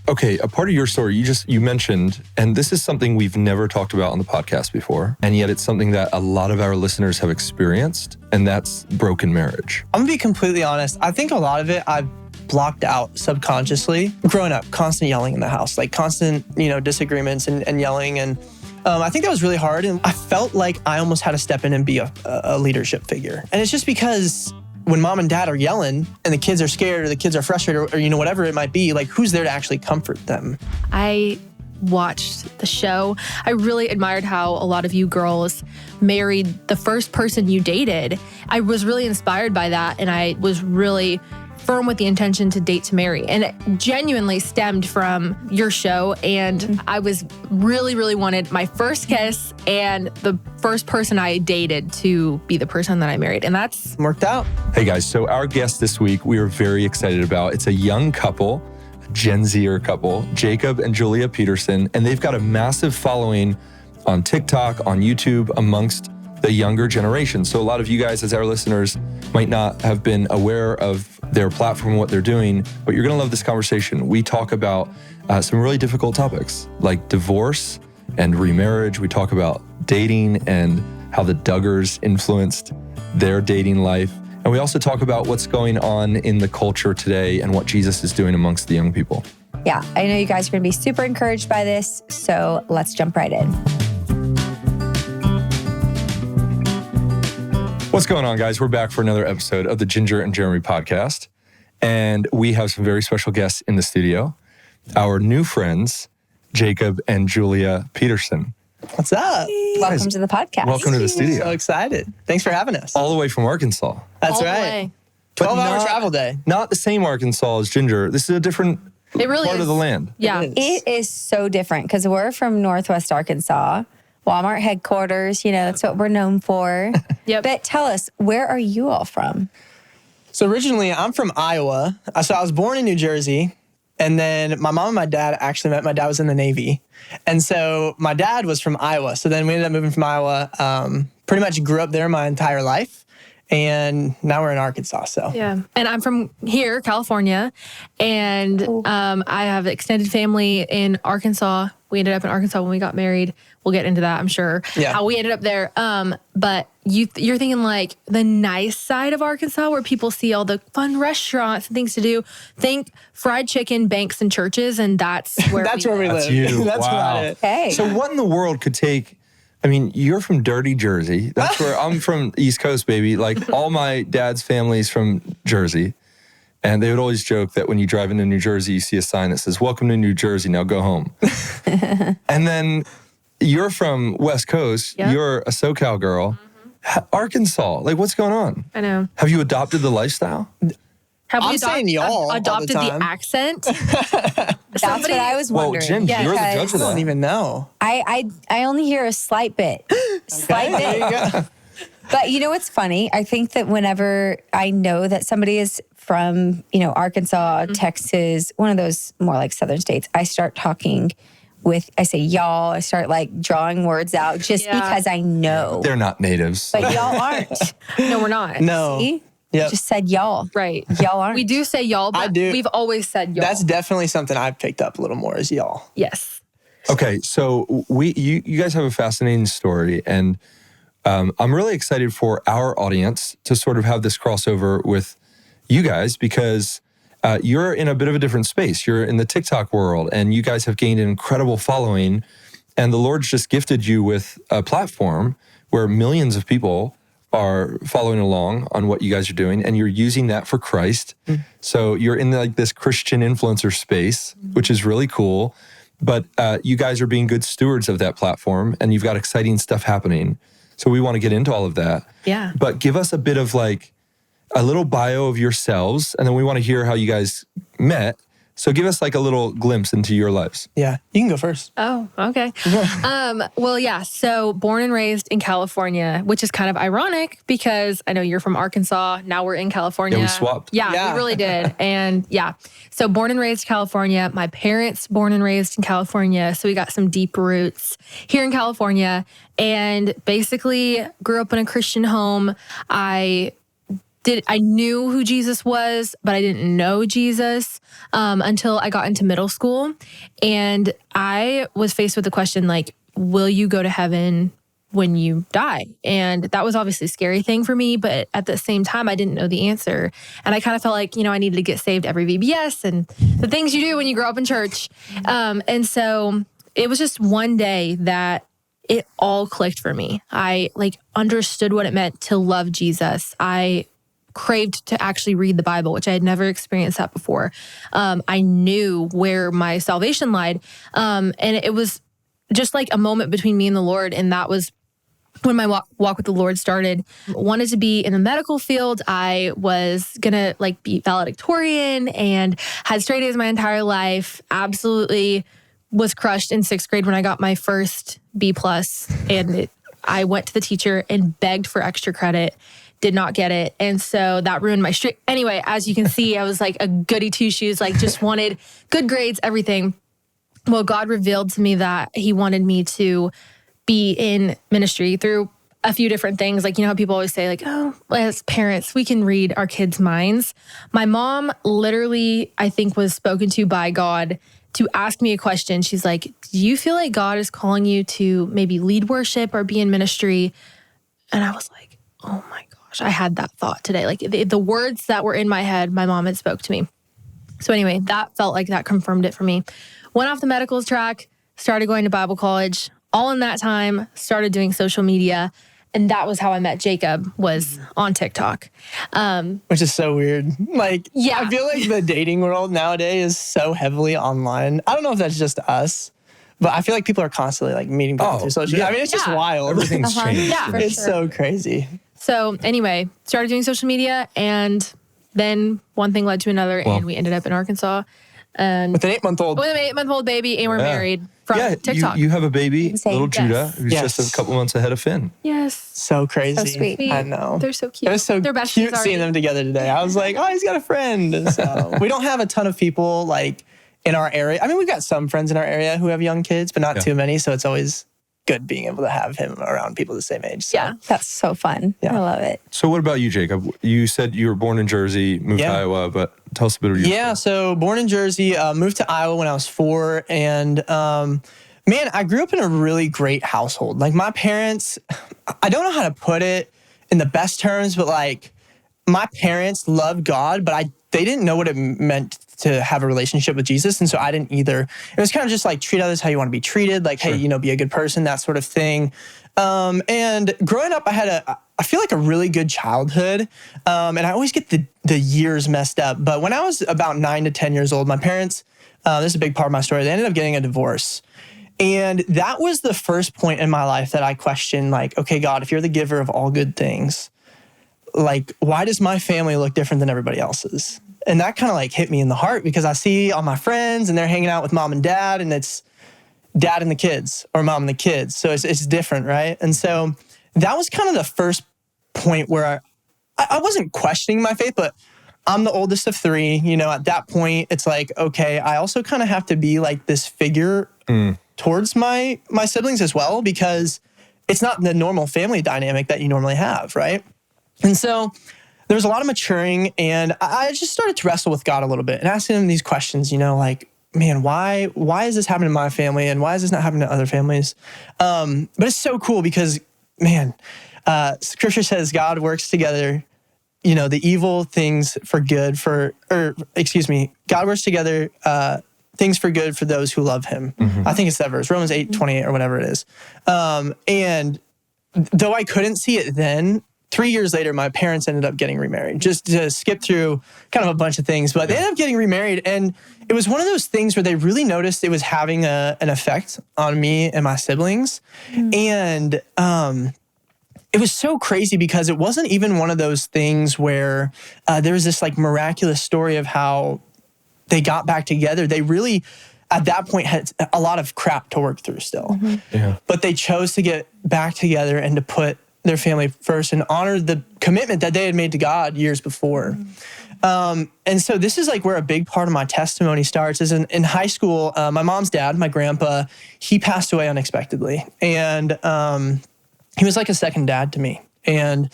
okay, a part of your story you mentioned, and this is something we've never talked about on the podcast before, and yet it's something that a lot of our listeners have experienced, and that's broken marriage. I'm gonna be completely honest. I think a lot of it I've blocked out subconsciously. Growing up, constant yelling in the house, like constant, disagreements and yelling. And I think that was really hard. And I felt like I almost had to step in and be a leadership figure. And it's just because when mom and dad are yelling and the kids are scared or the kids are frustrated or whatever it might be, like who's there to actually comfort them? I watched the show. I really admired how a lot of you girls married the first person you dated. I was really inspired by that, and I was really firm with the intention to date to marry. And it genuinely stemmed from your show. And I was really wanted my first kiss and the first person I dated to be the person that I married. And that's worked out. Hey guys, so our guest this week, we are very excited about. It's a young couple, a Gen Zer couple, Jacob and Julia Petersen. And they've got a massive following on TikTok, on YouTube, amongst the younger generation. So a lot of you guys, as our listeners, might not have been aware of their platform, what they're doing, but you're gonna love this conversation. We talk about some really difficult topics like divorce and remarriage. We talk about dating and how the Duggars influenced their dating life. And we also talk about what's going on in the culture today and what Jesus is doing amongst the young people. Yeah, I know you guys are gonna be super encouraged by this, so let's jump right in. What's going on, guys? We're back for another episode of the Ginger and Jeremy podcast. And we have some very special guests in the studio. Our new friends, Jacob and Julia Petersen. What's up? Welcome to the podcast. Welcome to the studio. So excited. Thanks for having us. All the way from Arkansas. That's all the right. way. 12-hour travel day. Not the same Arkansas as Ginger. This is a different It really part is. of the land. Yeah. It is so different because we're from Northwest Arkansas, Walmart headquarters, that's what we're known for. Yep. But tell us, where are you all from? So originally, I'm from Iowa. So I was born in New Jersey. And then my mom and my dad actually met. My dad was in the Navy. And so my dad was from Iowa. So then we ended up moving from Iowa. Pretty much grew up there my entire life. And now we're in Arkansas, so. Yeah. And I'm from here, California. And I have extended family in Arkansas. We ended up in Arkansas when we got married. We'll get into that, I'm sure. Yeah. How we ended up there. But you're thinking like the nice side of Arkansas where people see all the fun restaurants and things to do. Think fried chicken, banks, and churches. And that's where That's where we That's live. you. That's Wow. about it. Hey. So what in the world could take, you're from dirty Jersey. That's where I'm from, East Coast, baby. Like all my dad's family's from Jersey. And they would always joke that when you drive into New Jersey, you see a sign that says, "Welcome to New Jersey, now go home." And then you're from West Coast. Yep. You're a SoCal girl. Arkansas, like what's going on? I know. Have you adopted the lifestyle? Have I'm we saying y'all all the adopted the time. accent? That's what I was Well, wondering. Jen, you're the judge because of I don't that. even know. I only hear a slight bit. Slight There bit. you go. But you know what's funny? I think that whenever I know that somebody is from, Arkansas, Texas, one of those more like southern states, I start talking I say y'all, I start like drawing words out just because I know. They're not natives. But y'all aren't. No, we're not. No. See? Yep. Just said y'all. Right. Y'all aren't. We do say y'all, but I do. we've always said y'all. That's definitely something I've picked up a little more is y'all. Yes. Okay, so you guys have a fascinating story, and I'm really excited for our audience to sort of have this crossover with you guys because you're in a bit of a different space. You're in the TikTok world, and you guys have gained an incredible following, and the Lord's just gifted you with a platform where millions of people are following along on what you guys are doing, and you're using that for Christ. So you're in like this Christian influencer space, which is really cool. But you guys are being good stewards of that platform, and you've got exciting stuff happening. So we want to get into all of that. Yeah. But give us a bit of like a little bio of yourselves, and then we want to hear how you guys met. So give us like a little glimpse into your lives. Yeah, you can go first. Oh, okay. Well, yeah. So born and raised in California, which is kind of ironic because I know you're from Arkansas. Now we're in California. Yeah, we swapped. Yeah, we really did. And yeah, so born and raised California. My parents born and raised in California. So we got some deep roots here in California and basically grew up in a Christian home. I I knew who Jesus was, but I didn't know Jesus until I got into middle school. And I was faced with the question, like, will you go to heaven when you die? And that was obviously a scary thing for me, but at the same time, I didn't know the answer. And I kind of felt like, I needed to get saved every VBS and the things you do when you grow up in church. And so it was just one day that it all clicked for me. I understood what it meant to love Jesus. I craved to actually read the Bible, which I had never experienced that before. I knew where my salvation lied. And it was just like a moment between me and the Lord. And that was when my walk with the Lord started. Wanted to be in the medical field. I was gonna be valedictorian and had straight A's my entire life. Absolutely was crushed in 6th grade when I got my first B+. And I went to the teacher and begged for extra credit. Did not get it. And so that ruined my streak. Anyway, as you can see, I was like a goody two-shoes, just wanted good grades, everything. Well, God revealed to me that he wanted me to be in ministry through a few different things. How people always say, as parents, we can read our kids' minds. My mom literally, I think, was spoken to by God to ask me a question. She's like, do you feel like God is calling you to maybe lead worship or be in ministry? And I was like, oh my gosh, I had that thought today. The words that were in my head, my mom had spoke to me. So anyway, that felt like that confirmed it for me. Went off the medicals track, started going to Bible college. All in that time, started doing social media. And that was how I met Jacob, was on TikTok. Which is so weird. Yeah. I feel like the dating world nowadays is so heavily online. I don't know if that's just us, but I feel like people are constantly meeting people through social media. yeah. I mean, it's just wild. Everything's changed. Yeah, It's so crazy. So anyway, started doing social media, and then one thing led to another, and we ended up in Arkansas. And With an 8-month-old. with an 8-month-old baby, and we're married from TikTok. You have a baby, Same. little Judah, Yes. who's Yes. just a couple months ahead of Finn. Yes. So crazy. So sweet. I know. They're so cute. It was so They're besties cute already. seeing them together today. I was like, oh, he's got a friend. So we don't have a ton of people in our area. I mean, we've got some friends in our area who have young kids, but not too many. So it's always good being able to have him around people the same age. So. Yeah. That's so fun. Yeah. I love it. So what about you, Jacob? You said you were born in Jersey, moved to Iowa, but tell us a bit of your Yeah, so born in Jersey, moved to Iowa when I was 4. And man, I grew up in a really great household. My parents, I don't know how to put it in the best terms, but my parents loved God, but they didn't know what it meant to have a relationship with Jesus. And so I didn't either. It was kind of just treat others how you want to be treated. Hey, be a good person, that sort of thing. And growing up, I had I feel like a really good childhood. And I always get the years messed up. But when I was about 9 to 10 years old, my parents, this is a big part of my story, they ended up getting a divorce. And that was the first point in my life that I questioned, okay, God, if you're the giver of all good things, why does my family look different than everybody else's? And that kind of hit me in the heart, because I see all my friends and they're hanging out with mom and dad, and it's dad and the kids or mom and the kids. So it's different, right? And so that was kind of the first point where I wasn't questioning my faith, but I'm the oldest of 3. At that point, it's okay, I also kind of have to be this figure towards my siblings as well, because it's not the normal family dynamic that you normally have, right? And so there was a lot of maturing, and I just started to wrestle with God a little bit and asking him these questions, man, why is this happening to my family, and why is this not happening to other families? But it's so cool because, man, Scripture says God works together, the evil things for good God works together things for good for those who love him. I think it's that verse, Romans 8:28 or whatever it is. And though I couldn't see it then, 3 years later, my parents ended up getting remarried. Just to skip through kind of a bunch of things, but they ended up getting remarried. And it was one of those things where they really noticed it was having an effect on me and my siblings. And it was so crazy because it wasn't even one of those things where there was this miraculous story of how they got back together. They really, at that point, had a lot of crap to work through still. But they chose to get back together and to put their family first and honor the commitment that they had made to God years before. And so this is where a big part of my testimony starts is in high school. My mom's dad, my grandpa, he passed away unexpectedly. And he was like a second dad to me. And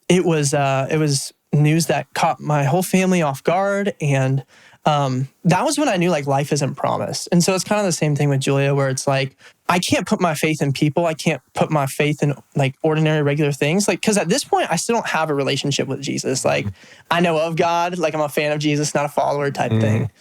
it was news that caught my whole family off guard. And that was when I knew like life isn't promised. And so it's kind of the same thing with Julia, where it's like, I can't put my faith in people. I can't put my faith in like ordinary, regular things. Like, cause at this point I still don't have a relationship with Jesus. Like I know of God, like I'm a fan of Jesus, not a follower type thing.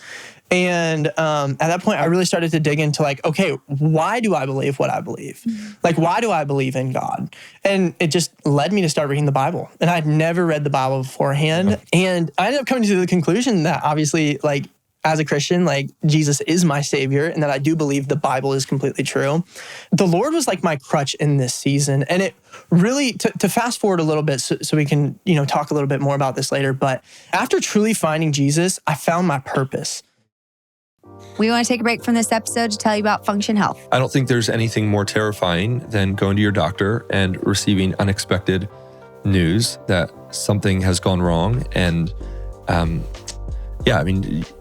And at that point, I really started to dig into like, okay, why do I believe what I believe? Like, why do I believe in God? And it just led me to start reading the Bible. And I'd never read the Bible beforehand. And I ended up coming to the conclusion that obviously, like, as a Christian, like Jesus is my savior and that I do believe the Bible is completely true. The Lord was like my crutch in this season. And it really, to fast forward a little bit so we can, talk a little bit more about this later. But after truly finding Jesus, I found my purpose. We want to take a break from this episode to tell you about Function Health. I don't think there's anything more terrifying than going to your doctor and receiving unexpected news that something has gone wrong. And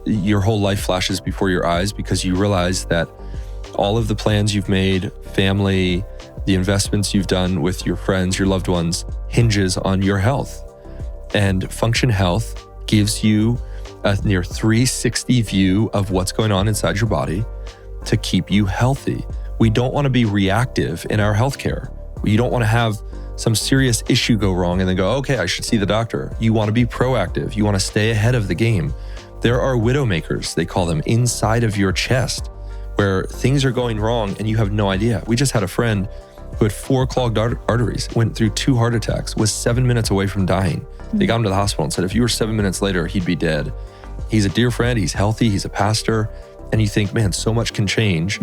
your whole life flashes before your eyes because you realize that all of the plans you've made, family, the investments you've done with your friends, your loved ones, hinges on your health. And Function Health gives you a near 360 view of what's going on inside your body to keep you healthy. We don't want to be reactive in our healthcare. You don't want to have some serious issue go wrong and then go, okay, I should see the doctor. You want to be proactive. You want to stay ahead of the game. There are widowmakers, they call them, inside of your chest where things are going wrong and you have no idea. We just had a friend who had 4 clogged arteries, went through 2 heart attacks, was 7 minutes away from dying. They got him to the hospital and said, if you were 7 minutes later, he'd be dead. He's a dear friend, he's healthy, he's a pastor. And you think, man, so much can change.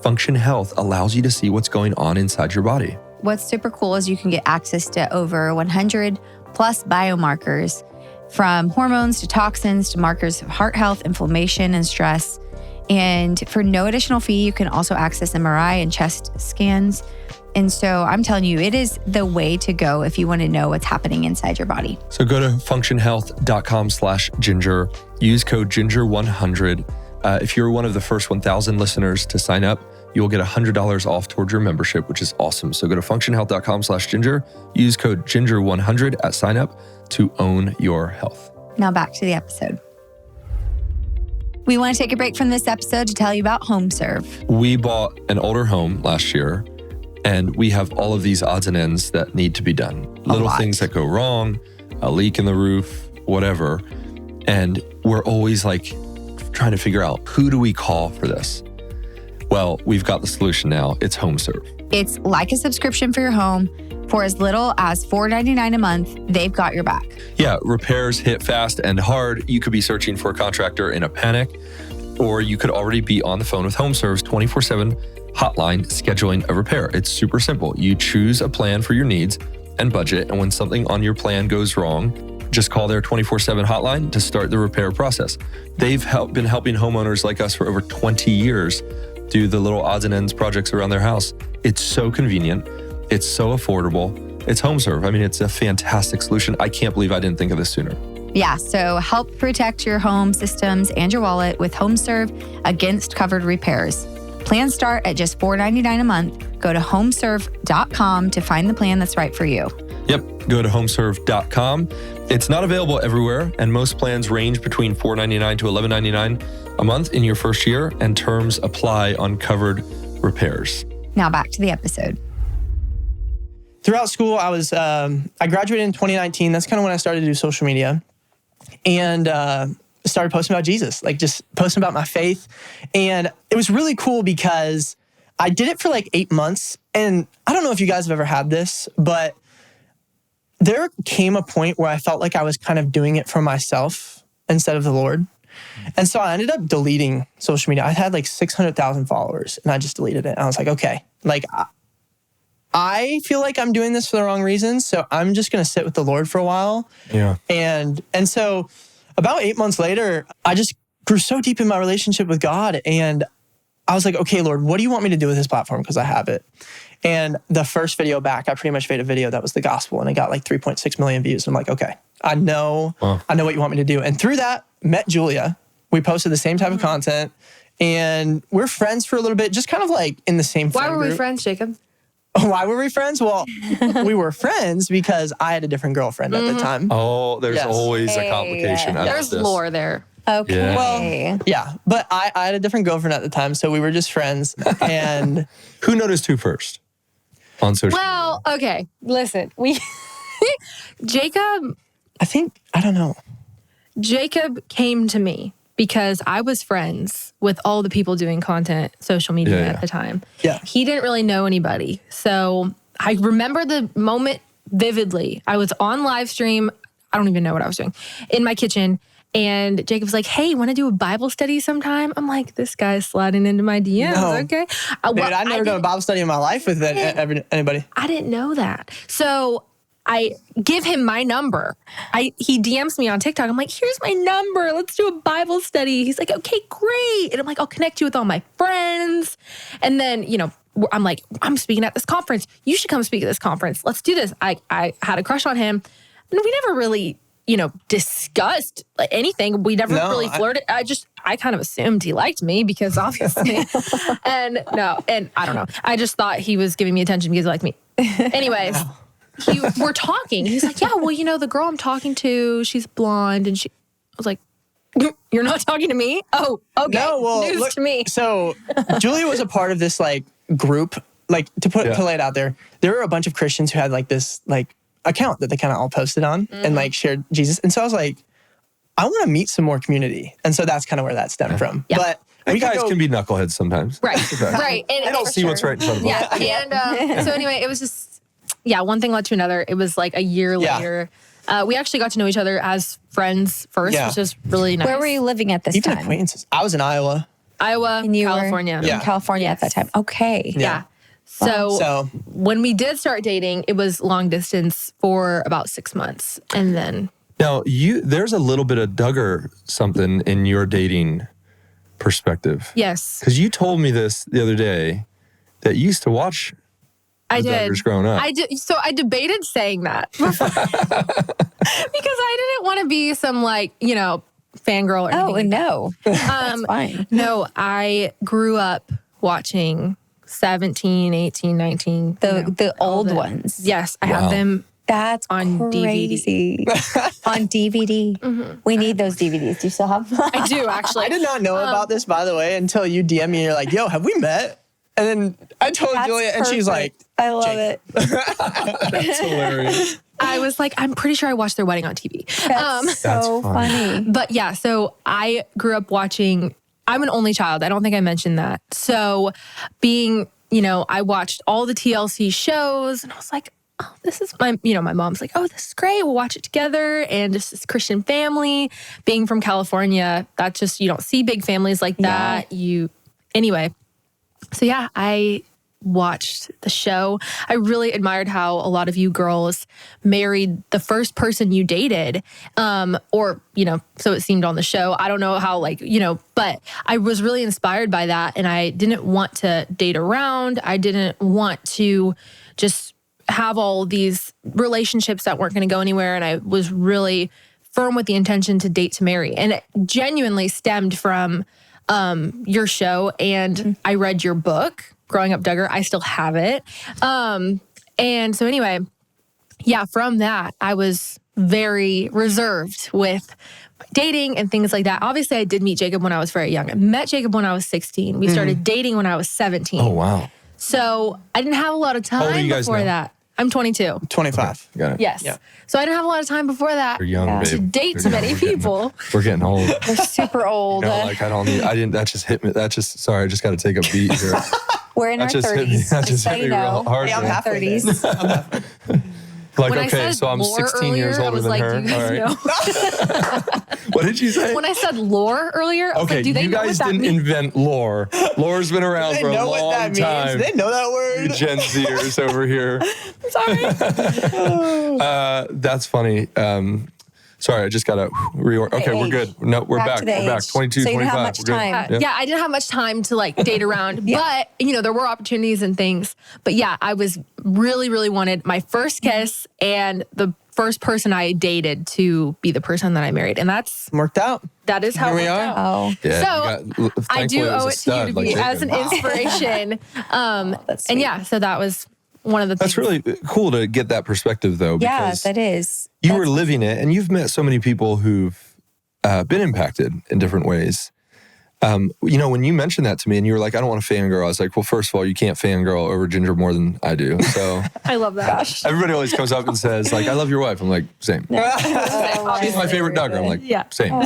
Function Health allows you to see what's going on inside your body. What's super cool is you can get access to over 100 plus biomarkers, from hormones to toxins to markers of heart health, inflammation, and stress. And for no additional fee, you can also access MRI and chest scans. And so I'm telling you, it is the way to go if you want to know what's happening inside your body. So go to functionhealth.com/ginger. Use code GINGER100. If you're one of the first 1,000 listeners to sign up, you'll get $100 off towards your membership, which is awesome. So go to functionhealth.com/ginger. Use code GINGER100 at sign up to own your health. Now back to the episode. We want to take a break from this episode to tell you about HomeServe. We bought an older home last year, and we have all of these odds and ends that need to be done. Little things that go wrong, a leak in the roof, whatever. And we're always like trying to figure out, who do we call for this? Well, we've got the solution now. It's HomeServe. It's like a subscription for your home. For as little as $4.99 a month, they've got your back. Yeah, repairs hit fast and hard. You could be searching for a contractor in a panic, or you could already be on the phone with HomeServe's 24/7 hotline scheduling a repair. It's super simple. You choose a plan for your needs and budget, and when something on your plan goes wrong, just call their 24/7 hotline to start the repair process. They've been helping homeowners like us for over 20 years do the little odds and ends projects around their house. It's so convenient. It's so affordable. It's HomeServe. I mean, it's a fantastic solution. I can't believe I didn't think of this sooner. Yeah, so help protect your home systems and your wallet with HomeServe against covered repairs. Plans start at just $4.99 a month. Go to homeserve.com to find the plan that's right for you. Yep, go to homeserve.com. It's not available everywhere, and most plans range between $4.99 to $11.99 a month in your first year, and terms apply on covered repairs. Now back to the episode. Throughout school, I graduated in 2019. That's kind of when I started to do social media, and started posting about Jesus, like just posting about my faith. And it was really cool because I did it for like 8 months. And I don't know if you guys have ever had this, but there came a point where I felt like I was kind of doing it for myself instead of the Lord. And so I ended up deleting social media. I had like 600,000 followers and I just deleted it. And I was like, okay, like I feel like I'm doing this for the wrong reasons. So I'm just going to sit with the Lord for a while. Yeah. And so about 8 months later, I just grew so deep in my relationship with God. And I was like, okay, Lord, what do you want me to do with this platform? Because I have it. And the first video back, I pretty much made a video that was the gospel, and it got like 3.6 million views. And I'm like, okay, I know what you want me to do. And through that, met Julia. We posted the same type of content, and we're friends for a little bit, just kind of like in the same friend Why were we group. friends, Jacob? Why were we friends? Well, we were friends because I had a different girlfriend at the time. Oh, there's Yes. always a complication. about There's this. lore there. Okay. Yeah. Well, yeah, but I had a different girlfriend at the time, so we were just friends. And Who noticed who first on social media? Well, okay. Listen, Jacob I don't know. Jacob came to me because I was friends with all the people doing content, social media Yeah, yeah. at the time. Yeah. He didn't really know anybody. So I remember the moment vividly. I was on live stream. I don't even know what I was doing in my kitchen. And Jacob was like, hey, want to do a Bible study sometime? I'm like, this guy's sliding into my DMs. No. Okay. Dude, I've never done a Bible study in my life with anybody. I didn't know that. So I give him my number. He DMs me on TikTok. I'm like, here's my number. Let's do a Bible study. He's like, okay, great. And I'm like, I'll connect you with all my friends. And then, I'm like, I'm speaking at this conference. You should come speak at this conference. Let's do this. I had a crush on him. And we never really, discussed anything. We never really flirted. I kind of assumed he liked me because obviously, and I don't know. I just thought he was giving me attention because he liked me. Anyways. We're talking. He's like, yeah, well, the girl I'm talking to, she's blonde. And I was like, you're not talking to me? Oh, okay. No, well, News to me. So Julia was a part of this group, to lay it out there. There were a bunch of Christians who had this account that they kind of all posted on and shared Jesus. And so I was like, I want to meet some more community. And so that's kind of where that stemmed from. Yeah. But And guys can be knuckleheads sometimes. Right. Right. And I don't see what's right in front of them. Yeah. And so anyway, it was just, one thing led to another. It was like a year later. We actually got to know each other as friends first, which is really nice. Where were you living at this even time? acquaintances. I was in Iowa. And you California. were in California at that time. Okay. Yeah. So when we did start dating, it was long distance for about 6 months. And then. Now, there's a little bit of Duggar something in your dating perspective. Yes. Because you told me this the other day that you used to watch I did. Duggars growing up. I did. So I debated saying that because I didn't want to be some fangirl or anything. Oh, no. That's fine. No, I grew up watching 17, 18, 19. The old ones. Yes, I have them. That's on crazy. On DVD. Mm-hmm. We need those DVDs. Do you still have them? I do, actually. I did not know about this, by the way, until you DM me and you're like, yo, have we met? And then I told Julia and she's like, I love it. That's hilarious. I was like, I'm pretty sure I watched their wedding on TV. That's so funny. But yeah, so I grew up watching, I'm an only child. I don't think I mentioned that. So being, I watched all the TLC shows and I was like, oh, this is my mom's like, oh, this is great. We'll watch it together. And just this Christian family, being from California, that's just, you don't see big families like that. Anyway. So yeah, I watched the show. I really admired how a lot of you girls married the first person you dated, or, so it seemed on the show. I don't know how, but I was really inspired by that. And I didn't want to date around. I didn't want to just have all these relationships that weren't going to go anywhere. And I was really firm with the intention to date to marry. And it genuinely stemmed from your show, and I read your book, Growing Up Duggar. I still have it. And so anyway, from that, I was very reserved with dating and things like that. Obviously, I did meet Jacob when I was very young. I met Jacob when I was 16. We started dating when I was 17. Oh, wow. So I didn't have a lot of How old are time you guys before now? that. I'm 22. 25. Got it. Yes. Yeah. So I didn't have a lot of time before that You're young, babe. to date You're many young. people. We're getting old. They're super old. I don't need, that just hit me. Sorry, I just got to take a beat here. We're in our 30s. That just hit me real hard. Hey, I'm man. halfway there. 30s. Like, When I okay, said so I'm lore 16 years earlier, I older was than like, her. do you guys know? What did you say? When I said lore earlier, I was Okay, like, do they you know guys what that didn't means? invent lore. Lore's been around They for a know long what that time. means. They know that You word. Gen Zers over here. Sorry. That's funny. Sorry, I just got to reorder. Okay, we're good. No, we're back. to the We're back. age. 22, So you didn't 25. have much We're good. time. Yep. Yeah, I didn't have much time to date around, but there were opportunities and things. But yeah, I was really, really wanted my first kiss and the first person I dated to be the person that I married. And that Worked out. is how Here it we worked are. out. Oh, Yeah, I do thankfully owe was a it to you stud to like be Jacob. as an inspiration. that's And sweet. yeah, so that was one of the That's things. really cool to get that perspective, though. Yeah, Because that is. you were living it, and you've met so many people who've been impacted in different ways. When you mentioned that to me and you were like, I don't want to fangirl, I was like, well, first of all, you can't fangirl over Ginger more than I do. So I love that. Gosh. everybody always comes up and says, like, I love your wife. I'm like, same. She's my favorite Duggar. I'm like, Yeah. same.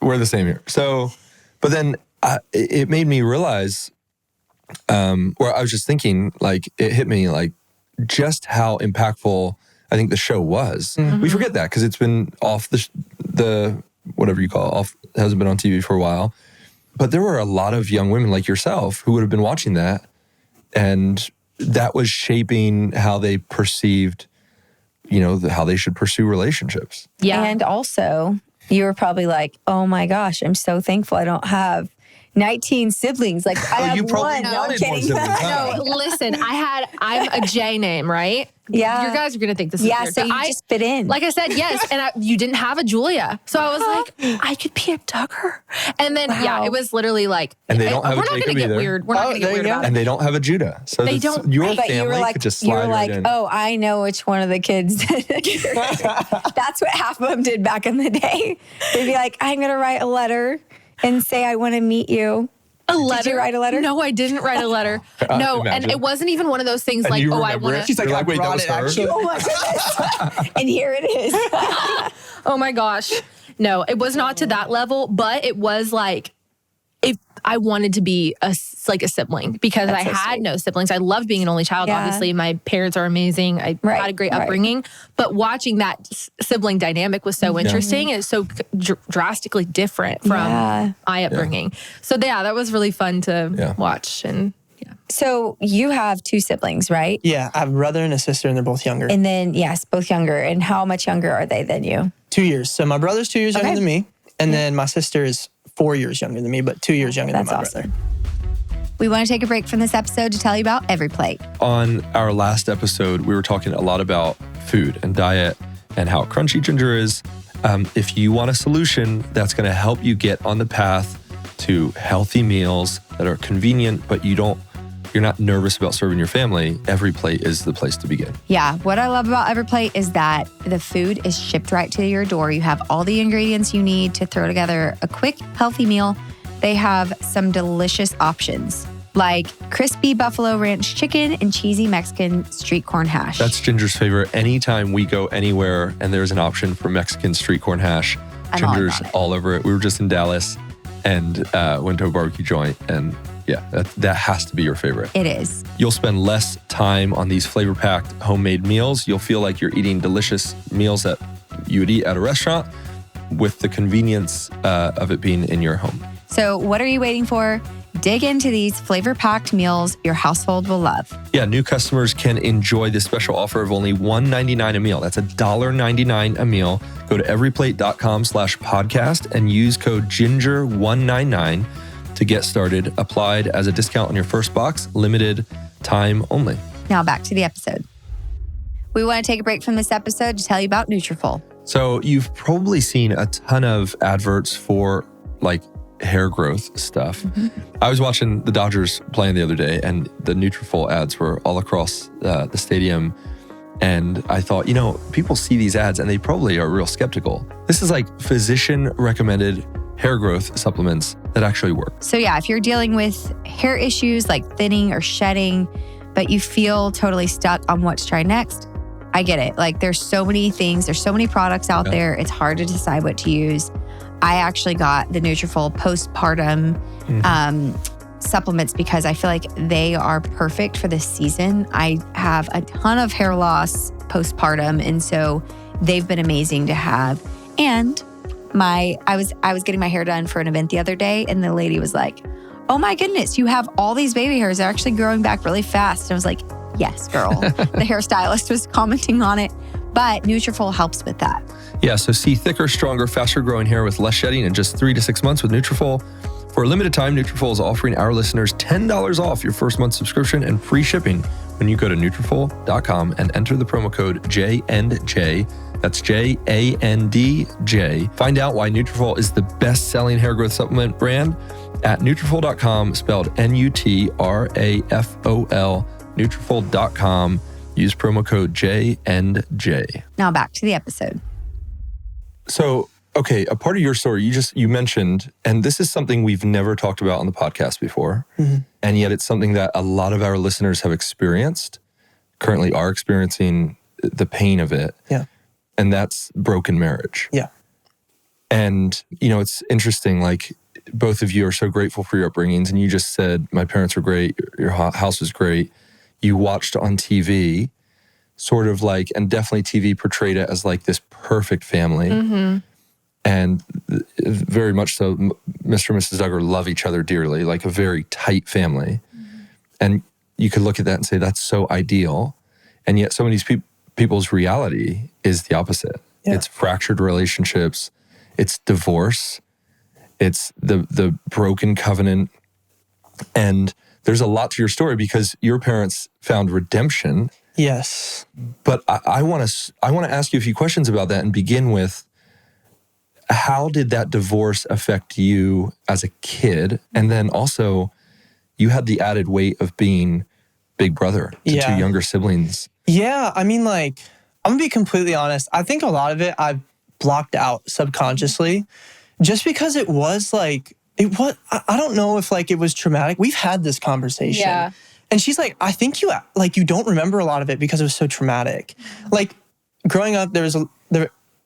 We're the same here. So, but then it made me realize, or I was just thinking, like, it hit me, like, just how impactful I think the show was. Mm-hmm. We forget that because it's been off the whatever you call it, hasn't been on TV for a while. But there were a lot of young women like yourself who would have been watching that, and that was shaping how they perceived, how they should pursue relationships. Yeah. And also, you were probably like, oh my gosh, I'm so thankful I don't have 19 siblings. Like, I have you probably one. No, I'm wanted more kidding. siblings, huh? No, listen, I'm a J name, right? Yeah. You guys are going to think this is Yeah, weird. so but you just fit in. Like I said, yes. And you didn't have a Julia. So I was like, I could be a Duggar. And then, Wow. it was literally like, And they don't have a we're not Jacob going to get either. weird. We're not going to there get you weird go. about And it. they don't have a Judah. So They that's- don't. your But family you were like, could just slide right in. oh, I know which one of the kids. That's what half of them did back in the day. They'd be like, I'm going to write a letter and say, I want to meet you. A letter? Did you write a letter? No, I didn't write a letter. No, Imagine. and it wasn't even one of those things And like, you oh, I remember want it? to. She's like, You're I like, wait, that brought was it her? actually. Oh my goodness. And here it is. Oh my gosh. No, it was not to that level, but it was like, if I wanted to be a sibling because That's I so had sweet. no siblings. I love being an only child. Yeah. Obviously, my parents are amazing. I had a great upbringing, but watching that sibling dynamic was so interesting. It's so drastically different from my upbringing. So that was really fun to watch. And So you have 2 siblings, right? Yeah, I have a brother and a sister, and they're both younger. And then, yes, both younger. And how much younger are they than you? 2 years. So my brother's 2 years Okay. younger than me, and then my sister is 4 years younger than me, but 2 years younger than That's my awesome. brother. We want to take a break from this episode to tell you about EveryPlate. On our last episode, we were talking a lot about food and diet and how crunchy Ginger is. If you want a solution that's going to help you get on the path to healthy meals that are convenient, but you're not nervous about serving your family, EveryPlate is the place to begin. Yeah, what I love about EveryPlate is that the food is shipped right to your door. You have all the ingredients you need to throw together a quick, healthy meal. They have some delicious options like crispy buffalo ranch chicken and cheesy Mexican street corn hash. That's Ginger's favorite. Anytime we go anywhere and there's an option for Mexican street corn hash, I'm all Ginger's about it. all over it. We were just in Dallas and went to a barbecue joint, and that has to be your favorite. It is. You'll spend less time on these flavor-packed homemade meals. You'll feel like you're eating delicious meals that you would eat at a restaurant with the convenience of it being in your home. So what are you waiting for? Dig into these flavor-packed meals your household will love. Yeah, new customers can enjoy this special offer of only $1.99 a meal. That's $1.99 a meal. Go to everyplate.com/podcast and use code GINGER199 to get started. Applied as a discount on your first box, limited time only. Now back to the episode. We want to take a break from this episode to tell you about Nutrafol. So you've probably seen a ton of adverts for like hair growth stuff. Mm-hmm. I was watching the Dodgers playing the other day, and the Nutrafol ads were all across the stadium. And I thought, people see these ads and they probably are real skeptical. This is like physician recommended hair growth supplements that actually work. So yeah, if you're dealing with hair issues like thinning or shedding, but you feel totally stuck on what to try next, I get it. Like there's so many things, there's so many products out there. It's hard to decide what to use. I actually got the Nutrafol postpartum supplements because I feel like they are perfect for this season. I have a ton of hair loss postpartum, and so they've been amazing to have. And I was getting my hair done for an event the other day, and the lady was like, "Oh my goodness, you have all these baby hairs. They're actually growing back really fast." And I was like, "Yes, girl." The hairstylist was commenting on it, but Nutrafol helps with that. Yeah, so see thicker, stronger, faster growing hair with less shedding in just 3 to 6 months with Nutrafol. For a limited time, Nutrafol is offering our listeners $10 off your first month subscription and free shipping when you go to Nutrafol.com and enter the promo code JNJ. That's JANDJ. Find out why Nutrafol is the best-selling hair growth supplement brand at Nutrafol.com, spelled Nutrafol. Nutrafol.com. Use promo code JNJ. Now back to the episode. So, okay, a part of your story, you mentioned, and this is something we've never talked about on the podcast before, and yet it's something that a lot of our listeners have experienced, currently are experiencing the pain of it. Yeah. And that's broken marriage. Yeah. And, it's interesting, like, both of you are so grateful for your upbringings, and you just said, my parents were great, your house was great. You watched on TV, sort of like, and definitely TV portrayed it as like this perfect family. And very much so, Mr. and Mrs. Duggar love each other dearly, like a very tight family. And you could look at that and say, that's so ideal. And yet some of these people's reality is the opposite. Yeah. It's fractured relationships, it's divorce, it's the broken covenant. And there's a lot to your story because your parents found redemption. Yes. But I want to ask you a few questions about that and begin with, how did that divorce affect you as a kid? And then also, you had the added weight of being big brother to two younger siblings. Yeah, I mean, like, I'm gonna be completely honest. I think a lot of it I've blocked out subconsciously just because it was like, I don't know if like it was traumatic. We've had this conversation. Yeah. And she's like, I think you don't remember a lot of it because it was so traumatic. Like growing up,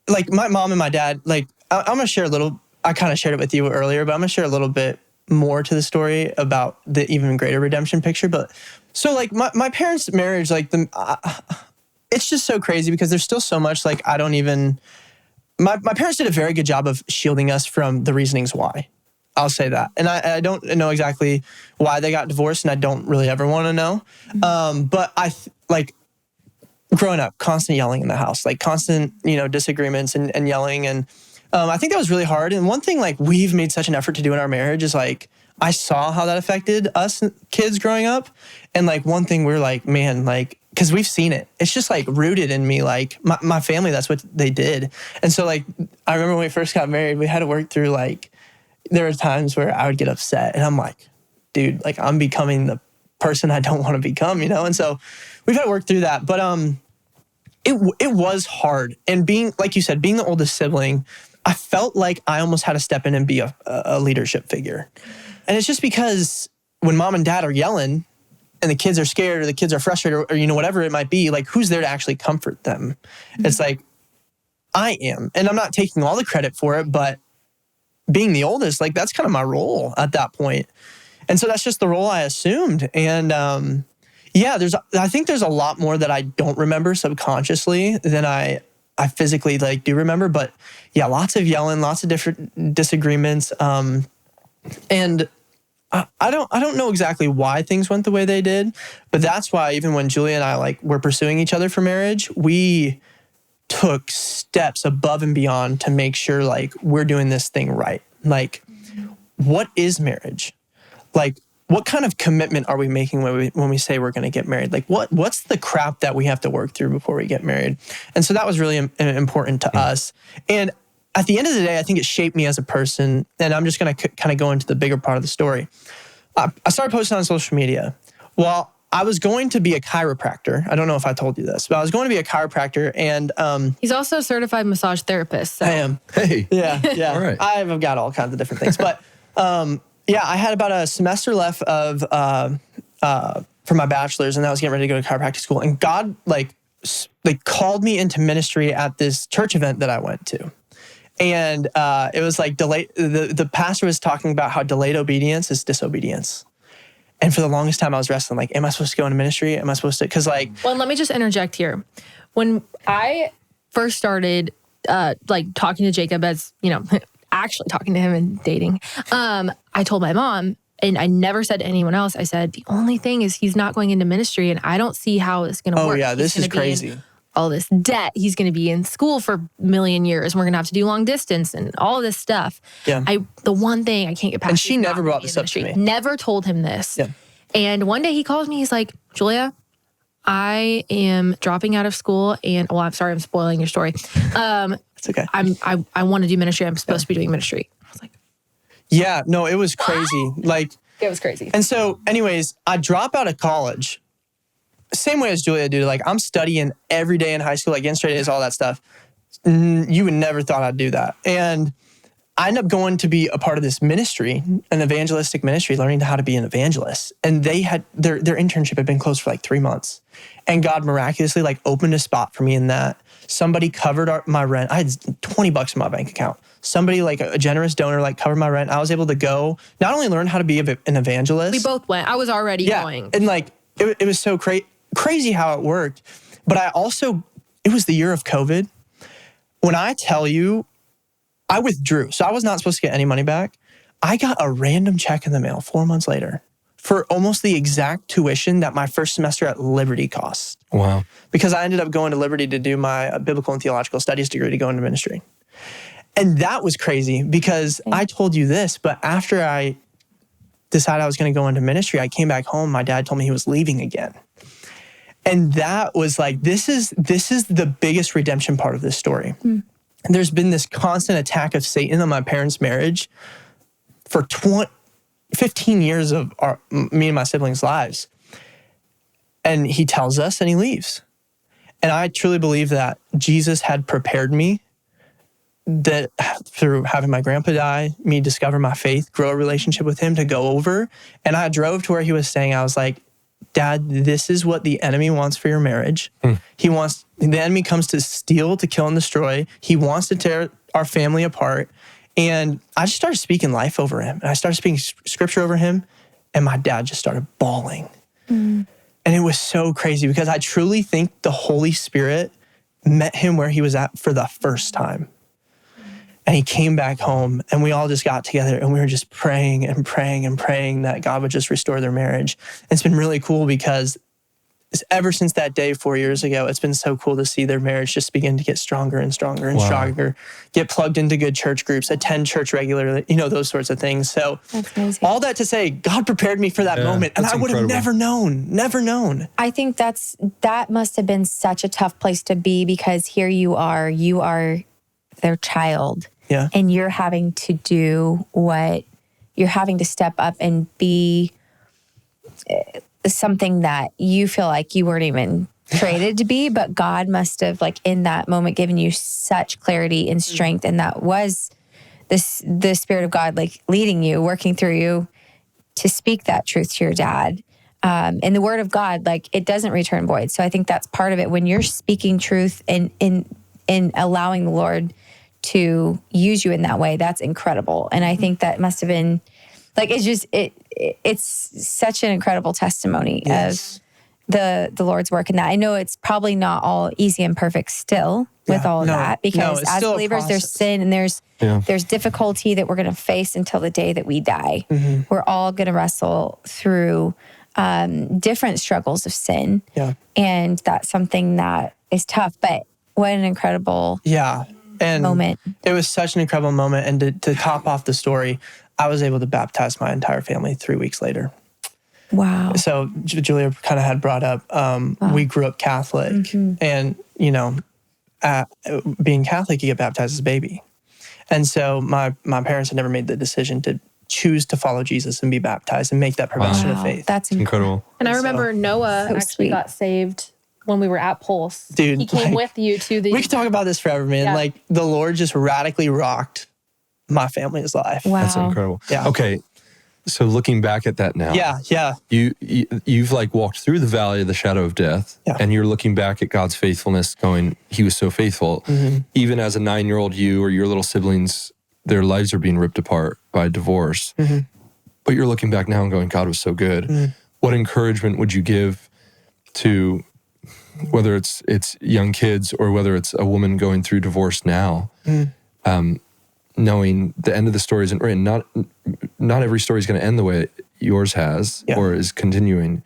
like my mom and my dad, like I'm going to share a little, I kind of shared it with you earlier, but I'm going to share a little bit more to the story about the even greater redemption picture. But so like my parents' marriage, like it's just so crazy because there's still so much like I don't even, my parents did a very good job of shielding us from the reasonings why. I'll say that. And I don't know exactly why they got divorced, and I don't really ever want to know. But like growing up, constant yelling in the house, like constant, disagreements and yelling. And I think that was really hard. And one thing like we've made such an effort to do in our marriage is like, I saw how that affected us kids growing up. And like one thing we're like, man, like, because we've seen it. It's just like rooted in me. Like my family, that's what they did. And so like, I remember when we first got married, we had to work through like, there were times where I would get upset and I'm like, dude, like I'm becoming the person I don't want to become, And so we've had to work through that. But it was hard. And being, like you said, being the oldest sibling, I felt like I almost had to step in and be a leadership figure. And it's just because when mom and dad are yelling and the kids are scared or the kids are frustrated or whatever it might be, like who's there to actually comfort them? It's like, I am. And I'm not taking all the credit for it, but being the oldest, like that's kind of my role at that point. And so that's just the role I assumed. And I think there's a lot more that I don't remember subconsciously than I physically like do remember. But yeah, lots of yelling, lots of different disagreements. And I don't know exactly why things went the way they did, but that's why even when Julia and I like were pursuing each other for marriage, we took steps above and beyond to make sure like we're doing this thing right. Like, what is marriage? Like, what kind of commitment are we making when we say we're going to get married? Like, what's the crap that we have to work through before we get married? And so that was really important to us. And at the end of the day, I think it shaped me as a person. And I'm just going to kind of go into the bigger part of the story. I started posting on social media. Well, I was going to be a chiropractor. I don't know if I told you this, but I was going to be a chiropractor. And he's also a certified massage therapist. So. I am. Hey. Yeah. All right. I've got all kinds of different things. But I had about a semester left of for my bachelor's, and I was getting ready to go to chiropractic school. And God like called me into ministry at this church event that I went to. And it was like delayed. The pastor was talking about how delayed obedience is disobedience. And for the longest time, I was wrestling, like, am I supposed to go into ministry? Am I supposed to? Because like... Well, let me just interject here. When I first started talking to Jacob as, actually talking to him and dating, I told my mom, and I never said to anyone else, I said, the only thing is he's not going into ministry and I don't see how it's going to work. Oh yeah, this is crazy. All this debt. He's going to be in school for a million years. And we're going to have to do long distance and all of this stuff. Yeah. The one thing I can't get past. And she never brought this up to me. Never told him this. Yeah. And one day he calls me. He's like, Julia, I am dropping out of school. And I'm sorry, I'm spoiling your story. It's okay. I want to do ministry. I'm supposed to be doing ministry. I was like, yeah, no, it was crazy. Like it was crazy. And so anyways, I drop out of college same way as Julia, dude. Like, I'm studying every day in high school, like getting straight A's, all that stuff. You would never thought I'd do that. And I ended up going to be a part of this ministry, an evangelistic ministry, learning how to be an evangelist. And they had their internship had been closed for like 3 months. And God miraculously like opened a spot for me in that. Somebody covered my rent. I had $20 in my bank account. Somebody, like a generous donor, like covered my rent. I was able to go, not only learn how to be an evangelist. We both went. I was already going. And like, it was so crazy how it worked. But it was the year of COVID. When I tell you, I withdrew. So I was not supposed to get any money back. I got a random check in the mail 4 months later for almost the exact tuition that my first semester at Liberty cost. Wow. Because I ended up going to Liberty to do my biblical and theological studies degree to go into ministry. And that was crazy because I told you this, but after I decided I was going to go into ministry, I came back home. My dad told me he was leaving again. And that was like, this is the biggest redemption part of this story. And there's been this constant attack of Satan on my parents' marriage for 15 years of me and my siblings' lives. And he tells us and he leaves. And I truly believe that Jesus had prepared me, that through having my grandpa die, me discover my faith, grow a relationship with him, to go over. And I drove to where he was staying. I was like, Dad, this is what the enemy wants for your marriage. The enemy comes to steal, to kill, and destroy. He wants to tear our family apart. And I just started speaking life over him. And I started speaking scripture over him. And my dad just started bawling. And it was so crazy because I truly think the Holy Spirit met him where he was at for the first time. And he came back home and we all just got together and we were just praying and praying and praying that God would just restore their marriage. And it's been really cool because ever since that day 4 years ago, it's been so cool to see their marriage just begin to get stronger and stronger and stronger, get plugged into good church groups, attend church regularly, those sorts of things. So all that to say, God prepared me for that moment and I would have never known. I think that must have been such a tough place to be because here you are their child. Yeah. And you're having to step up and be something that you feel like you weren't even created to be, but God must have, like, in that moment given you such clarity and strength. And that was the Spirit of God, like, leading you, working through you to speak that truth to your dad. And the word of God, like, it doesn't return void. So I think that's part of it. When you're speaking truth and allowing the Lord to use you in that way, that's incredible. And I think that must have been, like, it's such an incredible testimony of the Lord's work in that. I know it's probably not all easy and perfect still with all of that, because as believers, there's sin and there's difficulty that we're going to face until the day that we die. We're all going to wrestle through different struggles of sin. And that's something that is tough, but what an incredible moment. It was such an incredible moment. And to top off the story, I was able to baptize my entire family 3 weeks later. Wow. So Julia kind of had brought up, we grew up Catholic and, being Catholic, you get baptized as a baby. And so my parents had never made the decision to choose to follow Jesus and be baptized and make that profession of faith. That's incredible. And I remember Noah actually got saved when we were at Pulse. Dude, he came with you to the... We could talk about this forever, man. Yeah. Like, the Lord just radically rocked my family's life. Wow. That's incredible. Yeah. Okay. So looking back at that now. Yeah. You've like walked through the valley of the shadow of death and you're looking back at God's faithfulness going, he was so faithful. Even as a 9-year-old, you or your little siblings, their lives are being ripped apart by divorce. But you're looking back now and going, God was so good. What encouragement would you give to, whether it's young kids or whether it's a woman going through divorce now, knowing the end of the story isn't written. Not every story is going to end the way yours has or is continuing.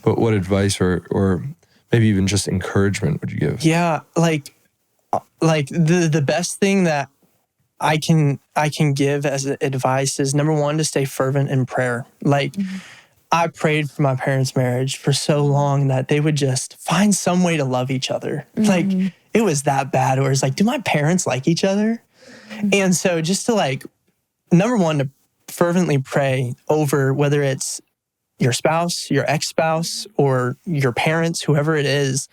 But what advice or maybe even just encouragement would you give? Yeah, like the best thing that I can give as advice is, number one, to stay fervent in prayer. Like, I prayed for my parents' marriage for so long that they would just find some way to love each other. Like, it was that bad. Where it's like, do my parents like each other? And so just to, like, number one, to fervently pray over whether it's your spouse, your ex-spouse, or your parents, whoever it is,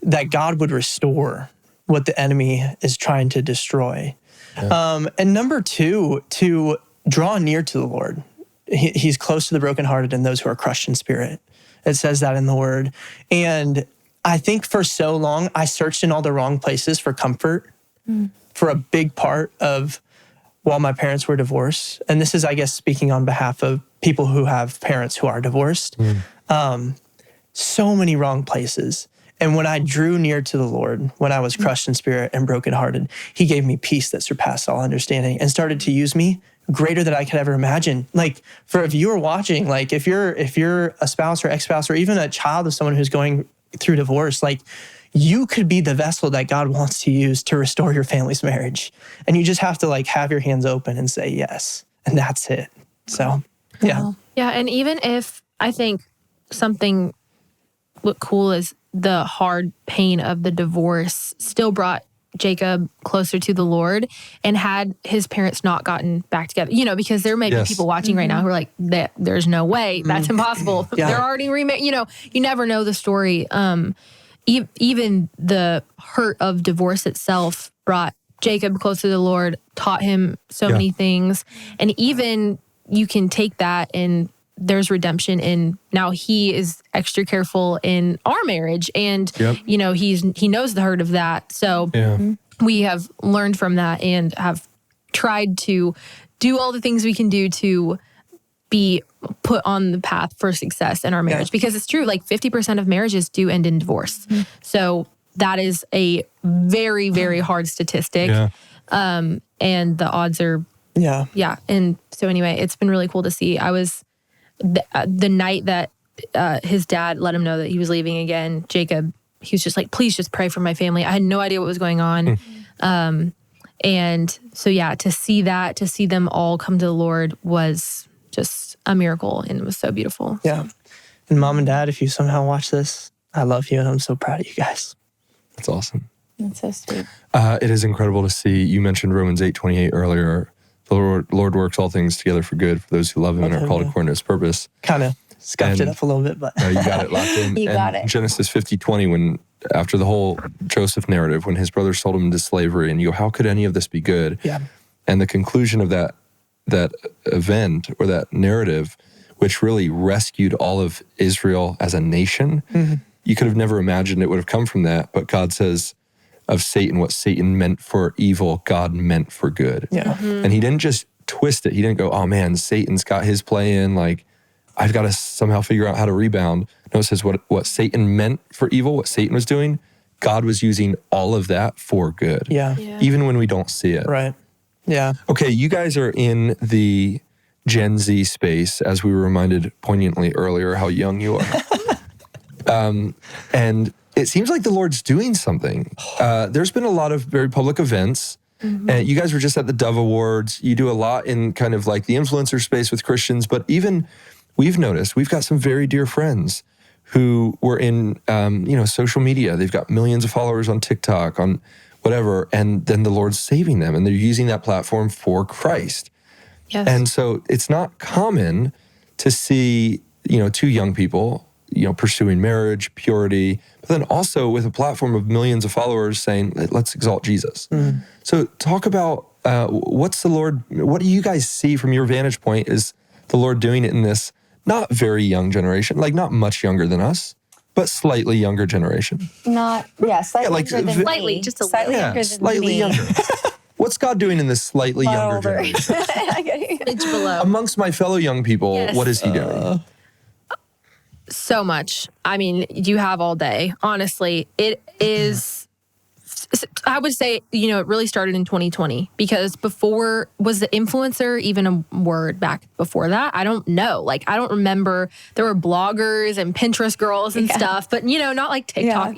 that God would restore what the enemy is trying to destroy. Yeah. And number 2, to draw near to the Lord. He's close to the brokenhearted and those who are crushed in spirit. It says that in the word. And I think for so long, I searched in all the wrong places for comfort for a big part of while my parents were divorced. And this is, I guess, speaking on behalf of people who have parents who are divorced. So many wrong places. And when I drew near to the Lord, when I was crushed in spirit and brokenhearted, he gave me peace that surpassed all understanding and started to use me greater than I could ever imagine. Like, for a viewer watching, like if you're a spouse or ex-spouse or even a child of someone who's going through divorce, like, you could be the vessel that God wants to use to restore your family's marriage. And you just have to like have your hands open and say yes. And that's it. So, yeah. Yeah. And even if I think something what cool is the hard pain of the divorce still brought Jacob closer to the Lord, and had his parents not gotten back together, because there may be people watching right now who are like, there's no way, that's impossible. They're already remarried. You never know the story. Even the hurt of divorce itself brought Jacob closer to the Lord, taught him so many things. And even you can take that and there's redemption in now he is extra careful in our marriage. And, he knows the hurt of that. So we have learned from that and have tried to do all the things we can do to be put on the path for success in our marriage. Because it's true, like 50% of marriages do end in divorce. So that is a very, very hard statistic. And the odds are, And so anyway, it's been really cool to see. I was, the night that his dad let him know that he was leaving again, Jacob, he was just like, please just pray for my family. I had no idea what was going on. And so, to see that, to see them all come to the Lord was just a miracle, and it was so beautiful. Yeah. And Mom and Dad, if you somehow watch this, I love you and I'm so proud of you guys. That's awesome. That's so sweet. It is incredible to see. You mentioned Romans 8:28 earlier. The Lord works all things together for good for those who love him and are called according to his purpose. Kind of scuffed it up a little bit, but you got it locked in. You got it. Genesis 50:20, when after the whole Joseph narrative, when his brothers sold him into slavery, and you go, how could any of this be good? Yeah. And the conclusion of that event or that narrative, which really rescued all of Israel as a nation, you could have never imagined it would have come from that. But God says of Satan, what Satan meant for evil, God meant for good. Yeah. And he didn't just twist it. He didn't go, oh man, Satan's got his play in, like, I've got to somehow figure out how to rebound. No, it says what Satan meant for evil, what Satan was doing, God was using all of that for good. Yeah. Even when we don't see it. Right. Yeah. Okay, you guys are in the Gen Z space, as we were reminded poignantly earlier how young you are. And it seems like the Lord's doing something. There's been a lot of very public events. And you guys were just at the Dove Awards. You do a lot in kind of like the influencer space with Christians, but even we've noticed, we've got some very dear friends who were in, social media. They've got millions of followers on TikTok, on whatever, and then the Lord's saving them, and they're using that platform for Christ. Yes. And so it's not common to see, two young people, pursuing marriage, purity, but then also with a platform of millions of followers saying, let's exalt Jesus. So talk about what do you guys see from your vantage point is the Lord doing it in this not very young generation, like not much younger than us, but slightly younger generation. Slightly younger than slightly, me. just a slightly little. younger than Slightly me. younger. What's God doing in this slightly younger Older. generation? It's below. Amongst my fellow young people, Yes. what is he doing? So much. I mean, you have all day. Honestly, it is, I would say, it really started in 2020 because before, was the influencer even a word back before that? I don't know. Like, I don't remember. There were bloggers and Pinterest girls and stuff, but, not like TikTok,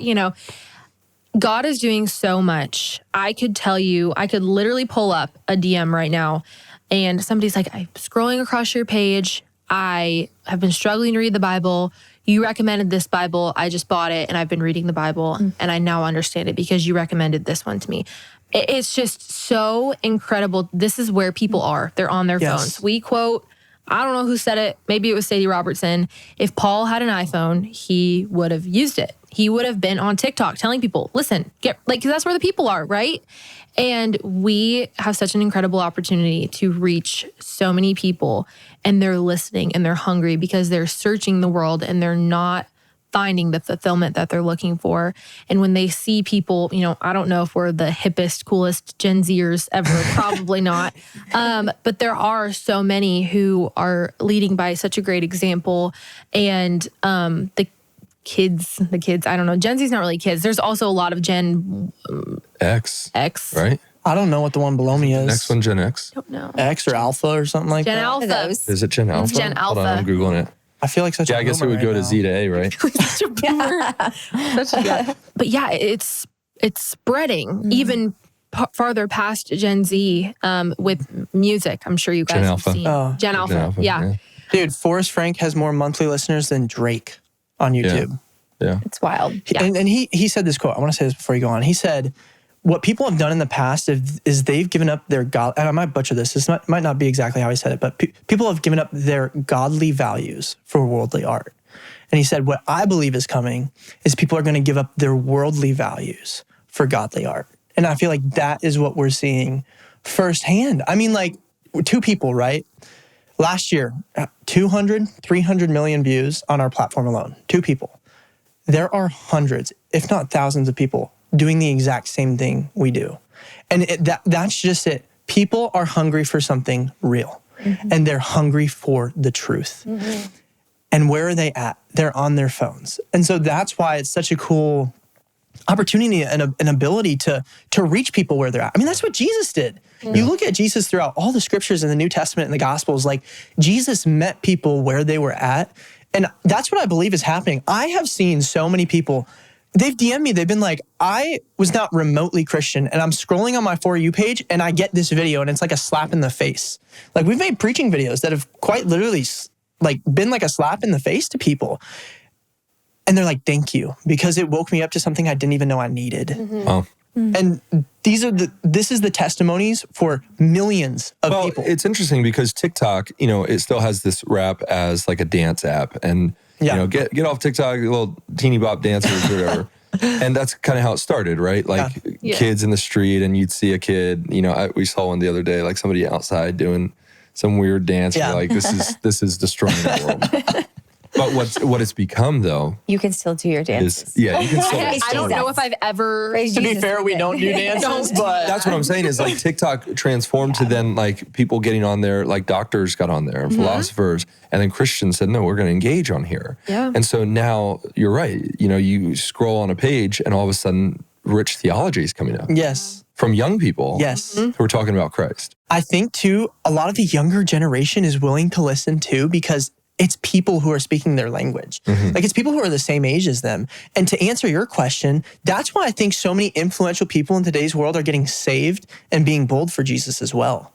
God is doing so much. I could tell you, I could literally pull up a DM right now and somebody's like, I'm scrolling across your page. I have been struggling to read the Bible. You recommended this Bible. I just bought it and I've been reading the Bible and I now understand it because you recommended this one to me. It's just so incredible. This is where people are. They're on their phones. We quote I don't know who said it. Maybe it was Sadie Robertson. If Paul had an iPhone, he would have used it. He would have been on TikTok telling people, listen, because that's where the people are, right? And we have such an incredible opportunity to reach so many people, and they're listening and they're hungry because they're searching the world and they're not finding the fulfillment that they're looking for. And when they see people, I don't know if we're the hippest, coolest Gen Zers ever, probably not. But there are so many who are leading by such a great example. And the kids, I don't know, Gen Z's not really kids. There's also a lot of Gen X, right? I don't know what the one below me is. Next one, Gen X. I don't know. X or Alpha or something like Gen that. Alpha. Is it Gen Alpha? It's Gen Hold on, Alpha. I'm Googling it. I feel like such a I guess it would go to Z to A, right? Such a boomer. But yeah, it's spreading even farther past Gen Z with music. I'm sure you guys Gen have Alpha. seen. Oh. Gen Alpha. Yeah. Dude, Forrest Frank has more monthly listeners than Drake on YouTube. Yeah. It's wild. Yeah. And he said this quote. I want to say this before you go on. He said, what people have done in the past is they've given up their God, and I might butcher this. This might not be exactly how he said it, but people have given up their godly values for worldly art. And he said, what I believe is coming is people are going to give up their worldly values for godly art. And I feel like that is what we're seeing firsthand. I mean, like 2 people, right? Last year, 200, 300 million views on our platform alone. 2 people. There are hundreds, if not thousands of people doing the exact same thing we do. And that's just it. People are hungry for something real. And they're hungry for the truth. And where are they at? They're on their phones. And so that's why it's such a cool opportunity and an ability to reach people where they're at. I mean, that's what Jesus did. You look at Jesus throughout all the scriptures in the New Testament and the Gospels, like Jesus met people where they were at. And that's what I believe is happening. I have seen so many people, they've DM'd me, they've been like, I was not remotely Christian and I'm scrolling on my For You page and I get this video and it's like a slap in the face. Like we've made preaching videos that have quite literally like been like a slap in the face to people. And they're like, thank you, because it woke me up to something I didn't even know I needed. Oh. And this is the testimonies for millions of people. It's interesting because TikTok, it still has this rap as like a dance app, and get off TikTok, little teeny bop dancers or whatever. And that's kind of how it started, right? Like kids in the street, and you'd see a kid. We saw one the other day, like somebody outside doing some weird dance. Yeah. You're like, this is destroying the world. But what it's become, though, you can still do your dances. you can still. I don't know if I've ever. To be fair, we don't do dances, but that's what I'm saying is like TikTok transformed to then like people getting on there, like doctors got on there and philosophers, and then Christians said, no, we're going to engage on here. Yeah. And so now you're right. You scroll on a page and all of a sudden rich theology is coming up. Yes. From young people. Yes. Who are talking about Christ. I think too, a lot of the younger generation is willing to listen too because it's people who are speaking their language. Like it's people who are the same age as them. And to answer your question, that's why I think so many influential people in today's world are getting saved and being bold for Jesus as well.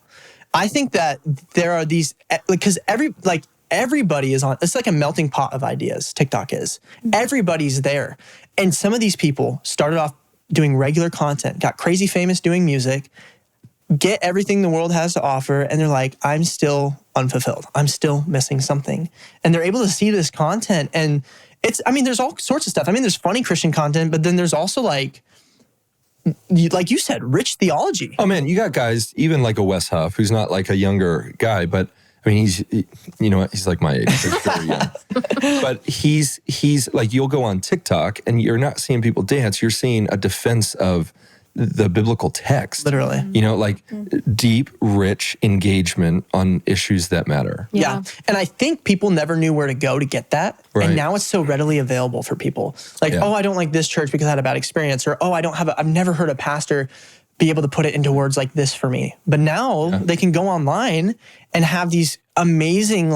I think that there are these, because everybody is on, it's like a melting pot of ideas, TikTok is. Everybody's there. And some of these people started off doing regular content, got crazy famous doing music, get everything the world has to offer, and they're like, I'm still unfulfilled. I'm still missing something. And they're able to see this content, and there's all sorts of stuff. There's funny Christian content, but then there's also like you said, rich theology. Oh man, you got guys, even like a Wes Huff, who's not like a younger guy, but he's like my age, he's very young. But he's like, you'll go on TikTok and you're not seeing people dance, you're seeing a defense of the biblical text. Literally. Deep, rich engagement on issues that matter. Yeah. And I think people never knew where to go to get that. Right. And now it's so readily available for people. Like, oh, I don't like this church because I had a bad experience. Or, oh, I've never heard a pastor be able to put it into words like this for me. But now they can go online and have these amazing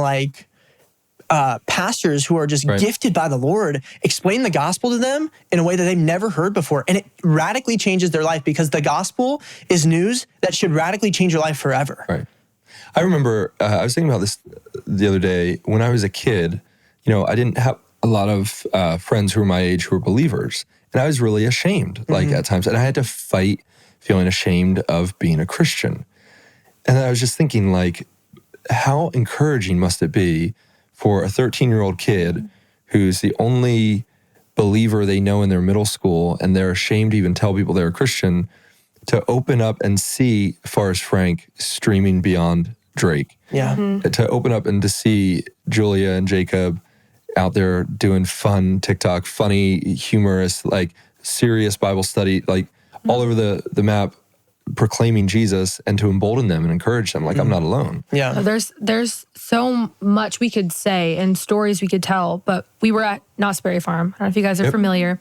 pastors who are just gifted by the Lord explain the gospel to them in a way that they've never heard before. And it radically changes their life because the gospel is news that should radically change your life forever. Right. I remember, I was thinking about this the other day. When I was a kid, I didn't have a lot of friends who were my age who were believers. And I was really ashamed, at times. And I had to fight feeling ashamed of being a Christian. And I was just thinking, how encouraging must it be for a 13-year-old kid who's the only believer they know in their middle school, and they're ashamed to even tell people they're a Christian, to open up and see Forrest Frank streaming beyond Drake. Yeah. To open up and to see Julia and Jacob out there doing fun TikTok, funny, humorous, like serious Bible study, like all over the map, proclaiming Jesus, and to embolden them and encourage them, like I'm not alone. Yeah. There's so much we could say and stories we could tell, but we were at Knott's Berry Farm. I don't know if you guys are familiar.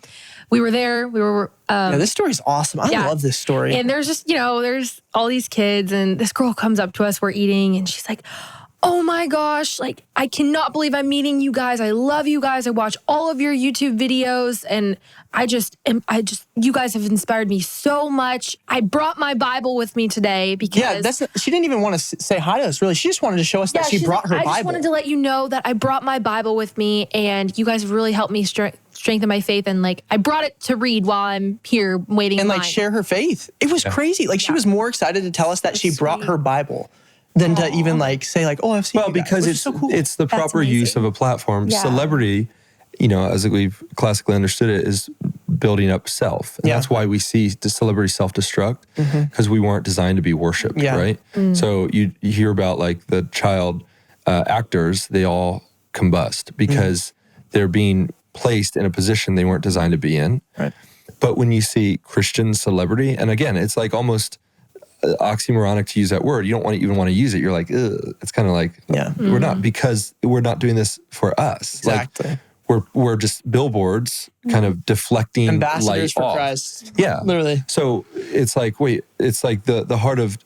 We were there. We were. This story's awesome. I love this story. And there's just, there's all these kids, and this girl comes up to us. We're eating, and she's like, "Oh my gosh, like, I cannot believe I'm meeting you guys. I love you guys. I watch all of your YouTube videos, and you guys have inspired me so much. I brought my Bible with me today because..." She didn't even want to say hi to us, really. She just wanted to show us that she brought her Bible. I just wanted to let you know that I brought my Bible with me, and you guys really helped me strengthen my faith, and like I brought it to read while I'm here waiting and in like line. share her faith. It was crazy. Like she was more excited to tell us that she brought her Bible than to even like say like, "Oh, I've seen." Well, because it's so cool. it's the proper use of a platform. Yeah. Celebrity, as we've classically understood it, is building up self. And that's why we see the celebrity self-destruct, because we weren't designed to be worshipped, right? So you hear about like the child actors, they all combust because they're being placed in a position they weren't designed to be in. Right. But when you see Christian celebrity, and again, it's like almost oxymoronic to use that word. You don't even want to use it. You're like, ugh. It's kind of like, we're not, because we're not doing this for us. Exactly. Like, we're just billboards kind of deflecting Ambassadors light for off. Christ. Yeah. Literally. So it's like, it's like the heart of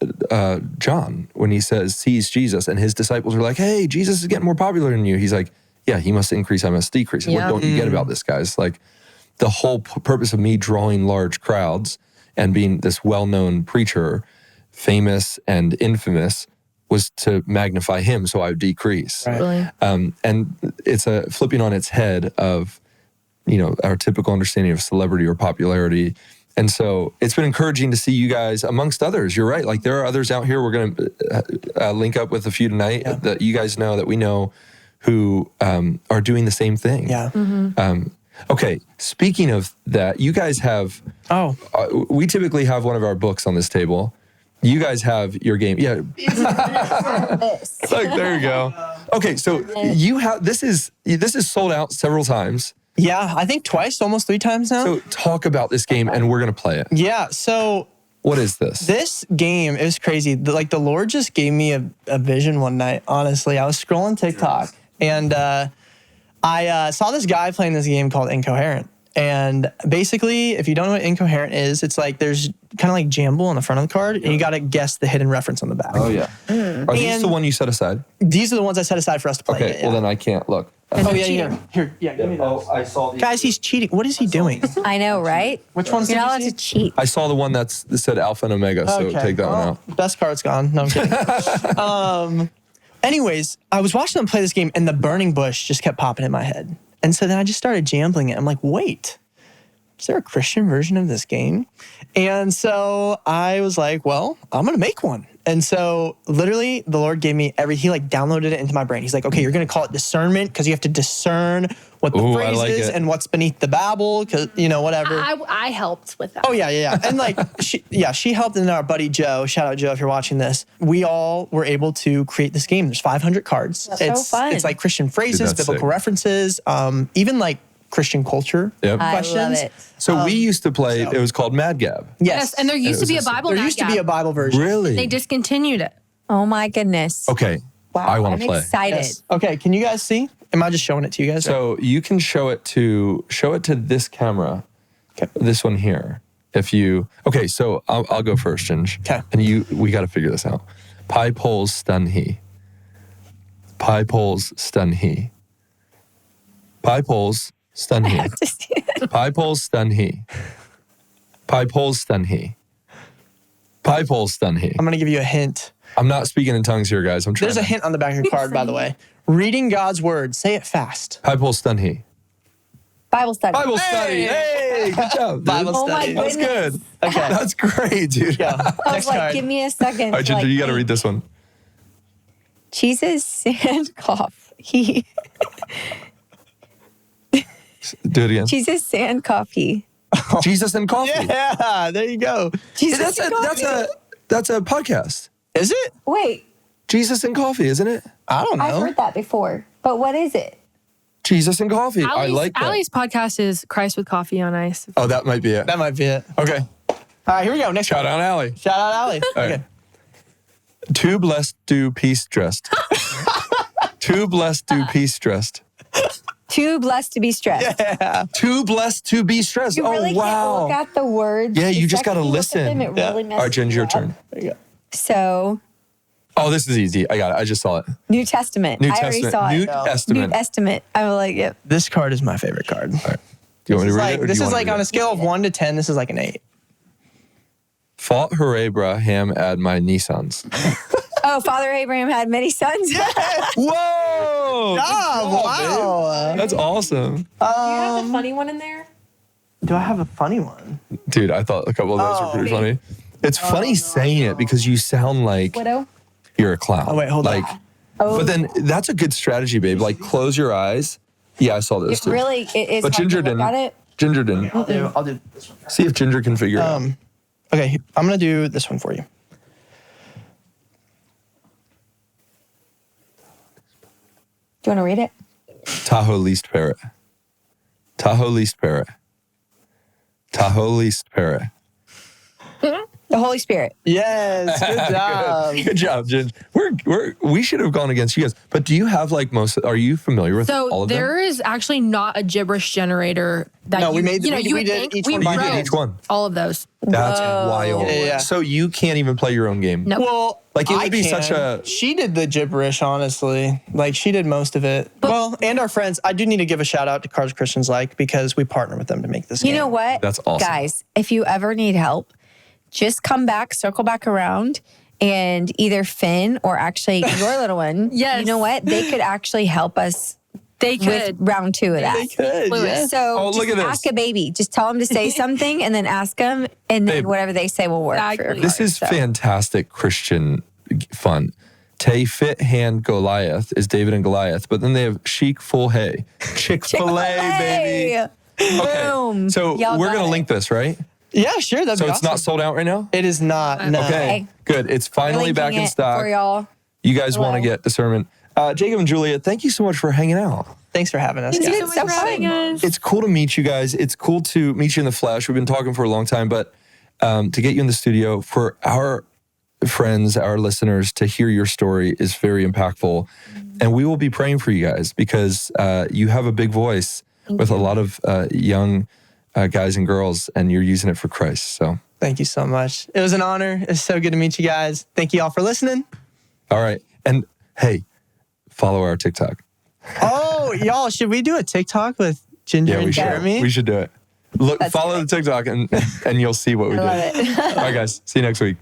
John when he sees Jesus, and his disciples are like, "Hey, Jesus is getting more popular than you." He's like, "Yeah, he must increase, I must decrease." And what don't you get about this, guys? Like, the whole purpose of me drawing large crowds and being this well-known preacher, famous and infamous, was to magnify him so I would decrease. Right. Really? And it's a flipping on its head of, our typical understanding of celebrity or popularity. And so it's been encouraging to see you guys, amongst others. You're right. Like, there are others out here. We're going to link up with a few tonight that you guys know, that we know, who are doing the same thing. Yeah. Okay. Speaking of that, you guys have, we typically have one of our books on this table. You guys have your game. Yeah. Like, there you go. Okay. So you have, this is sold out several times. Yeah. I think twice, almost 3 times now. So talk about this game, and we're going to play it. Yeah. So what is this? This game, it was crazy. The Lord just gave me a vision one night, honestly. I was scrolling TikTok, and I saw this guy playing this game called Incoherent. And basically, if you don't know what Incoherent is, it's like there's kind of like Jamble on the front of the card, and you got to guess the hidden reference on the back. Oh, yeah. Are these the one you set aside? These are the ones I set aside for us to play. Okay, well, then I can't look. Oh, yeah, here. Yeah, give me those. I saw these. Guys, he's cheating. What is he doing? I know, right? Which one's You're did not you allowed see? to cheat. I saw the one that said Alpha and Omega, so take that one out. Best card's gone. No, I'm kidding. Anyways, I was watching them play this game, and the burning bush just kept popping in my head. And so then I just started jambling it. I'm like, wait, is there a Christian version of this game? And so I was like, well, I'm going to make one. And so literally the Lord gave me he like downloaded it into my brain. He's like, okay, you're going to call it discernment because you have to discern what the phrase is and what's beneath the babble, because, whatever. I helped with that. Oh, yeah. And like, she helped. And our buddy Joe, shout out Joe if you're watching this, we all were able to create this game. There's 500 cards. That's so fun. It's like Christian phrases, Dude, biblical references, even like Christian culture questions. I love it. So we used to play, it was called Mad Gab. Yes, and there used to be a Bible. There used to be a Bible version. Really? They discontinued it. Oh my goodness. Okay. Wow. I want to play. I'm excited. Yes. Okay, can you guys see? Am I just showing it to you guys? So you can show it to this camera, this one here. Okay, so I'll go first, Ginge. Okay. And we got to figure this out. Pi poles stun he. Pi poles stun he. Pi poles stun he. Pi poles stun he. Pi poles stun he. Pi poles stun he. I'm going to give you a hint. I'm not speaking in tongues here, guys. There's a hint on the back of your card, by the way. Reading God's word. Say it fast. Pi poles stun he. Bible study. Bible study. Hey, good job, dude. Bible Oh my study. That's good. Okay. That's great, dude. Yeah. I was Next like, card. give me a second. All right, Ginger, you got to read this one. Jesus and coffee. Do it again. Jesus and coffee. Jesus and coffee. Yeah, there you go. Jesus and coffee. That's a podcast. Is it? Wait, Jesus and coffee, isn't it? I don't know. I've heard that before. But what is it? Jesus and coffee. I like that. Allie's podcast is Christ with Coffee on Ice. Oh, that might be it. That might be it. Okay. All right, here we go. Next Shout one. out Allie. Shout out Allie. All right. Okay. Too blessed do peace dressed. Too blessed do peace dressed. Too blessed to be stressed. Yeah. Too blessed to be stressed. You really Oh, wow. can't look at the words. Yeah, you The just second gotta you look at listen. them, it Yeah. really messes All right, Ginger, you your up. turn. There you go. So, Oh, this is easy. I got it. I just saw it. New Testament. New I already Testament. saw New it. New Testament. Testament. I'm like, yep. This card is my favorite card. Do you want me to read it? Or This do you is want like to read on a it? scale of 1 to 10, this is like an 8. Fought hooray, brah, ham ad my Nissans. Oh, Father Abraham had many sons. Whoa! wow. That's awesome. Do you have a funny one in there? Do I have a funny one? Dude, I thought a couple of those were pretty funny. It's funny saying it because you sound like Widow. you're a clown. Oh, wait, hold on. Oh, But then that's a good strategy, babe. Like close your eyes. Yeah, I saw those it too. really it is But hard Ginger to look didn't. at it. Ginger didn't. I'll do this one. See if Ginger can figure it out. Okay, I'm going to do this one for you. Do you want to read it? Tahoe least parrot. Tahoe least parrot. Tahoe least parrot. The Holy Spirit. Yes, good job. Good job, Ginger. We should have gone against you guys. But do you have like most? Are you familiar with all So of there them? is actually not a gibberish generator that No, you, we made- you know, we- you we would did think each we one by You did hand. each one. all of those. That's wild. Yeah. So you can't even play your own game. No. Well, Like, it would I be can. such a- She did the gibberish, honestly. Like, she did most of it. Well, and our friends. I do need to give a shout out to Cars Christians Like because we partner with them to make this You game. know what? That's awesome. Guys, if you ever need help, just come back, circle back around, and either Finn or actually your little one, Yes. you know what? They could actually help us They with could. round 2 of that. They could, Fluid. yeah. So Oh, just look at this. ask a baby. Just tell them to say something and then ask them, and then Babe. whatever they say will work. For Exactly. This is fantastic Christian fun. Tay fit hand Goliath is David and Goliath, but then they have chic full hay. Chick-fil-A, baby. Boom. So Y'all we're got going to it. link this, right? Yeah, sure. That'd So be it's awesome. not sold out right now? It is not. No. Okay, good. It's finally Linking back in it stock. for y'all. You guys want to Hello. get discernment. Jacob and Julia, thank you so much for hanging out. Thanks for having us. Thank guys. you. so much for having us. It's cool to meet you guys. It's cool to meet you in the flesh. We've been talking for a long time, but to get you in the studio for our friends, our listeners to hear your story is very impactful. And we will be praying for you guys because you have a big voice with a lot of young guys and girls, and you're using it for Christ. So, Thank you so much. It was an honor. It's so good to meet you guys. Thank you all for listening. all right. And hey, follow our TikTok. Oh, y'all, should we do a TikTok with Ginger Yeah, and Jeremy? We should do it. Look, That's follow the TikTok and you'll see what we I do. love it. All right, guys. See you next week.